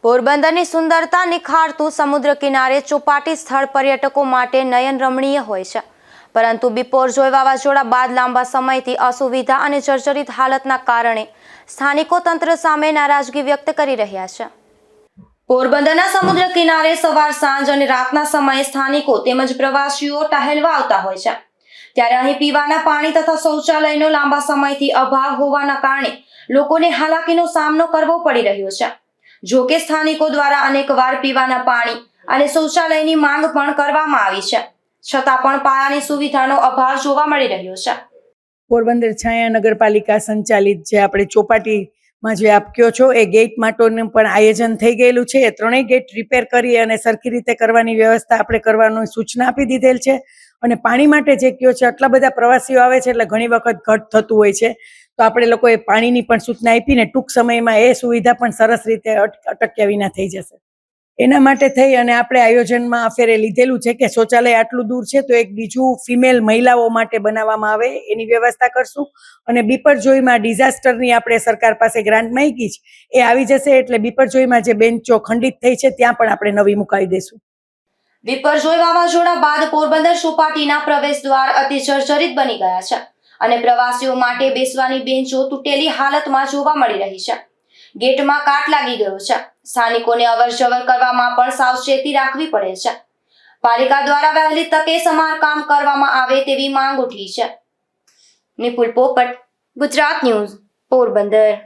પોરબંદરની સુંદરતા નિખારતું સમુદ્ર કિનારે ચોપાટી સ્થળ પર્યટકો માટે નયન રમણીય હોય છે, પરંતુ બિપોરજોય વાવાઝોડા બાદ લાંબા સમયથી અસુવિધા અને જર્જરિત હાલતના કારણે સ્થાનિકો તંત્ર સામે નારાજગી વ્યક્ત કરી રહ્યા છે। પોરબંદરના સમુદ્ર કિનારે સવાર, સાંજ અને રાતના સમયે સ્થાનિકો તેમજ પ્રવાસીઓ ટહેલવા આવતા હોય છે, ત્યારે અહીં પીવાના પાણી તથા શૌચાલયનો લાંબા સમયથી અભાવ હોવાના કારણે લોકોને હાલાકીનો સામનો કરવો પડી રહ્યો છે। જો કે સ્થાનિકો દ્વારા અનેકવાર પીવાના પાણી અને શૌચાલયની માંગ પણ કરવામાં આવી છે, છતાં પણ પાયાની સુવિધાનો અભાવ જોવા મળી રહ્યો છે। પોરબંદર છાયા નગરપાલિકા સંચાલિત જે આપણે ચોપાટીમાં જે આપ કયો છો એ ગેટ માટેનું પણ આયોજન થઈ ગયેલું છે। એ ત્રણેય ગેટ રિપેર કરી અને સરખી રીતે કરવાની વ્યવસ્થા આપણે કરવાની સૂચના આપી દીધેલ છે। અને પાણી માટે જે કયો છે, આટલા બધા પ્રવાસીઓ આવે છે એટલે ઘણી વખત ઘટ થતું હોય છે, તો આપણે લોકોએ પાણીની પણ સૂચના આપીને ટૂંક સમયમાં એ સુવિધા પણ સરસ રીતે અટક્યા વિના થઈ જશે। એના માટે થઈ અને આપણે આયોજનમાં અફેરે લીધેલું છે કે શૌચાલય આટલું દૂર છે તો એક બીજું ફિમેલ મહિલાઓ માટે બનાવવામાં આવે એની વ્યવસ્થા કરશું। અને બિપરજોયમાં ડિઝાસ્ટરની આપણે સરકાર પાસે ગ્રાન્ટ માંગી છે, એ આવી જશે એટલે બિપરજોયમાં જે બેન્ચો ખંડિત થઈ છે ત્યાં પણ આપણે નવી મુકાવી દઈશું। બિપરજોય વાવાઝોડા બાદ પોરબંદર ચોપાટીના પ્રવેશ દ્વાર અતિ જર્જરિત બની ગયા છે અને પ્રવાસીઓ માટે બેસવાની બેન્ચો તૂટેલી હાલતમાં જોવા મળી રહી છે। ગેટમાં કાટ લાગી ગયો છે, સ્થાનિકોને અવરજવર કરવામાં પણ સાવચેતી રાખવી પડે છે। પાલિકા દ્વારા વહેલી તકે સમારકામ કરવામાં આવે તેવી માંગ ઉઠી છે। નિપુલ પોપટ, ગુજરાત ન્યૂઝ, પોરબંદર।